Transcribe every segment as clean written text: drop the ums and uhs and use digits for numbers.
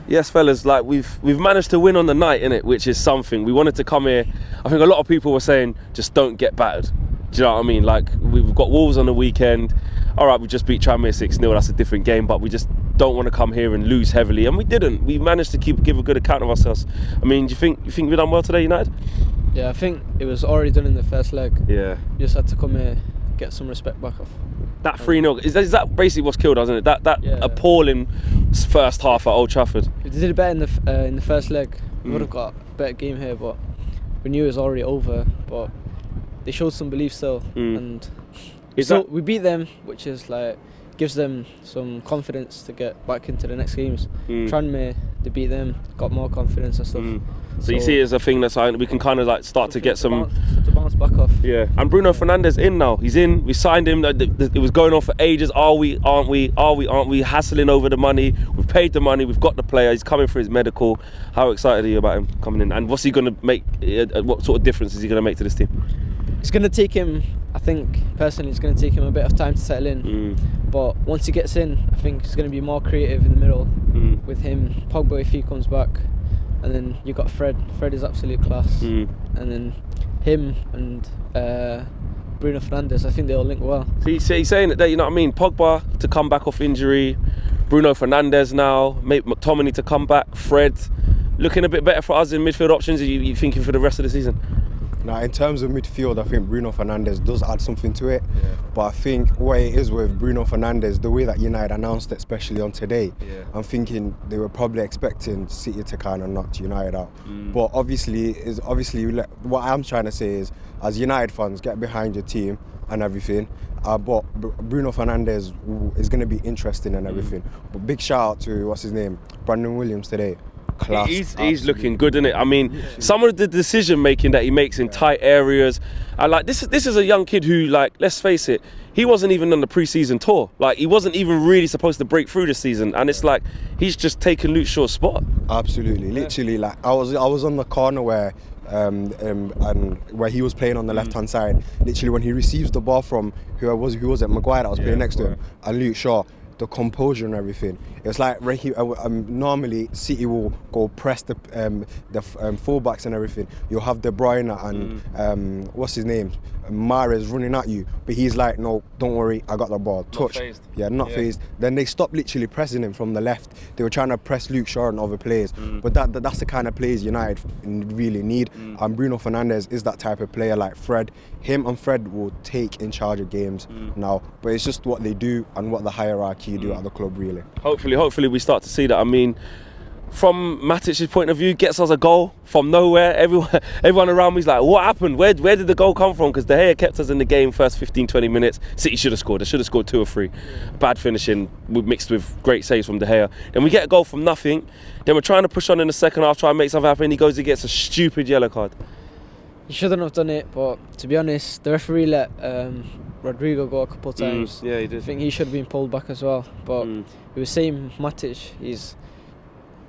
Yes, fellas, like we've managed to win on the night, innit, which is something. We wanted to come here. I think a lot of people were saying, just don't get battered. Do you know what I mean? Like, we've got Wolves on the weekend. All right, we just beat Tranmere 6-0. That's a different game, but we just don't want to come here and lose heavily. And we didn't. We managed to give a good account of ourselves. I mean, do you think we've done well today, United? Yeah, I think it was already done in the first leg. Yeah. You just had to come here, get some respect back off. That 3-0, is that basically what's killed us, isn't it? That appalling first half at Old Trafford. If they did it better in the first leg, we would have got a better game here, but we knew it was already over. But they showed some belief still, and we beat them, which is like gives them some confidence to get back into the next games. Tranmere, they beat them, got more confidence and stuff. So you see it as a thing that's like we can kind of like start to get some to bounce back off. Yeah, and Bruno Fernandes in now. He's in. We signed him. It was going on for ages. Are we? Aren't we? Are we? Aren't we? Hassling over the money. We've paid the money. We've got the player. He's coming for his medical. How excited are you about him coming in? And what's he going to make? What sort of difference is he going to make to this team? It's going to take him. I think personally, it's going to take him a bit of time to settle in. But once he gets in, I think he's going to be more creative in the middle with him. Pogba if he comes back. And then you got Fred. Fred is absolute class. And then him and Bruno Fernandes, I think they all link well. So he's saying that, you know what I mean? Pogba to come back off injury, Bruno Fernandes now, McTominay to come back, Fred looking a bit better for us in midfield options. Are you thinking for the rest of the season? Now, in terms of midfield, I think Bruno Fernandes does add something to it. But I think what it is with Bruno Fernandes, the way that United announced it, especially on today, I'm thinking they were probably expecting City to kind of knock United out. But obviously, what I'm trying to say is, as United fans, get behind your team and everything. But Bruno Fernandes is going to be interesting and everything. But big shout out to, what's his name, Brandon Williams today. Class, he's looking good, isn't it? I mean, some of the decision making that he makes in tight areas, I like this is a young kid who, like, let's face it, he wasn't even on the pre-season tour. Like, he wasn't even really supposed to break through this season, and it's like he's just taken Luke Shaw's spot. Absolutely, literally, like I was on the corner where and where he was playing on the left hand side. Literally, when he receives the ball from who was it, Maguire that was playing next to him, and Luke Shaw. The composure and everything. It's like normally City will go press the fullbacks and everything. You'll have De Bruyne and what's his name, Mahrez running at you, but he's like, no, don't worry, I got the ball. Touch. Not phased. Then they stopped literally pressing him from the left. They were trying to press Luke Shaw and other players, but that's the kind of players United really need. And Bruno Fernandes is that type of player. Like Fred, him and Fred will take in charge of games now. But it's just what they do and what the hierarchy do at the club, really. Hopefully we start to see that. I mean, from Matic's point of view, gets us a goal from nowhere. Everyone around me is like, what happened? Where did the goal come from? Because De Gea kept us in the game first 15-20 minutes. City should have scored. They should have scored 2 or 3. Bad finishing mixed with great saves from De Gea. Then we get a goal from nothing. Then we're trying to push on in the second half, try and make something happen. He goes and gets a stupid yellow card. He shouldn't have done it, but to be honest, the referee let Rodrigo go a couple of times. Yeah, he did. I think he should have been pulled back as well. But he was saying Matic,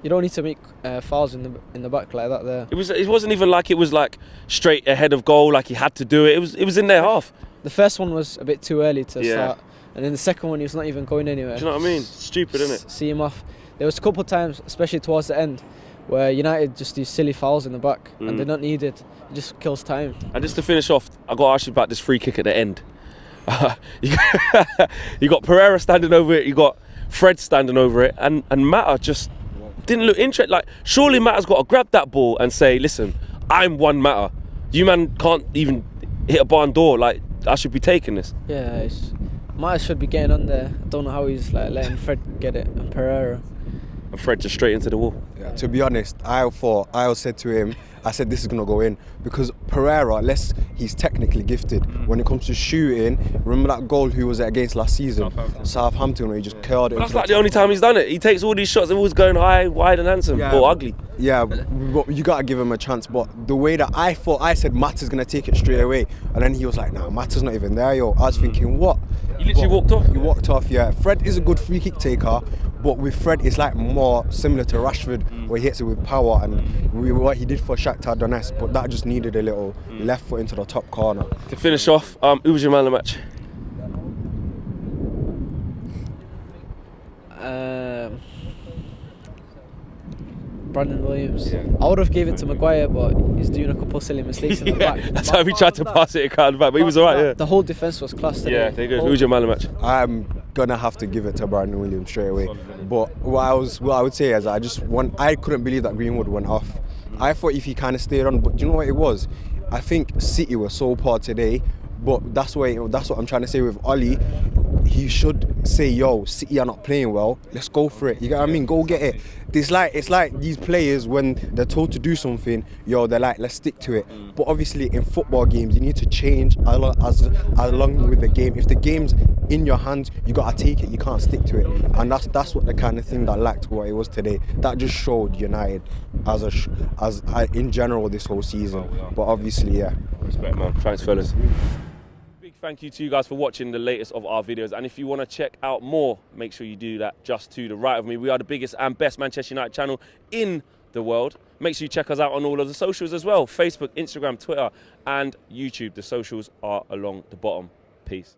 you don't need to make fouls in the back like that there. It wasn't even like it was like straight ahead of goal, like he had to do it. It was in their half. The first one was a bit too early to start, and then the second one he was not even going anywhere. Do you know what I mean? Stupid, isn't it? See him off. There was a couple of times, especially towards the end, where United just do silly fouls in the back and they're not needed. It just kills time. And just to finish off, I got to ask you about this free kick at the end. You got Pereira standing over it, you got Fred standing over it, and Mata just didn't look interested. Like, surely Mata's got to grab that ball and say, listen, I'm one Mata. You man can't even hit a barn door. Like, I should be taking this. Yeah, Mata should be getting on there. I don't know how he's like letting Fred get it and Pereira. And Fred just straight into the wall. Yeah, to be honest, I said to him, I said this is going to go in, because Pereira, unless he's technically gifted, when it comes to shooting, remember that goal who was it against last season? Southampton, where he just curled it. That's like the only time he's done it. He takes all these shots, they're always going high, wide and handsome, or ugly. Yeah, but you got to give him a chance. But the way that I said Mata's going to take it straight away, and then he was like, nah, Mata's not even there, yo. I was thinking, what? He literally walked off? He walked off, yeah. Fred is a good free kick taker, but with Fred, it's like more similar to Rashford, where he hits it with power, and what he did for Shakhtar Donetsk, but that just needed a little left foot into the top corner. To finish off, who was your man of the match? Brandon Williams. Yeah. I would have gave it to Maguire, but he's doing a couple silly mistakes in the back. That's why we tried to pass it across the back, but he was alright. Yeah. The whole defence was class today. Yeah, they're good. Who's your man of the match? I'm gonna have to give it to Brandon Williams straight away. But what I would say is I couldn't believe that Greenwood went off. I thought if he kind of stayed on, but do you know what it was? I think City were so poor today, but that's what I'm trying to say with Ollie. He should say, yo, City are not playing well, let's go for it. You get what I mean? Go get it. It's like these players, when they're told to do something, yo, they're like, let's stick to it. But obviously in football games, you need to change along with the game. If the game's in your hands, you gotta take it, you can't stick to it. And that's what the kind of thing that lacked what it was today. That just showed United as in general this whole season. But obviously, yeah. Respect, man. Thanks, fellas. Big thank you to you guys for watching the latest of our videos, and if you want to check out more, make sure you do that just to the right of me. We are the biggest and best Manchester United channel in the world. Make sure you check us out on all of the socials as well: Facebook, Instagram, Twitter and YouTube. The socials are along the bottom. Peace.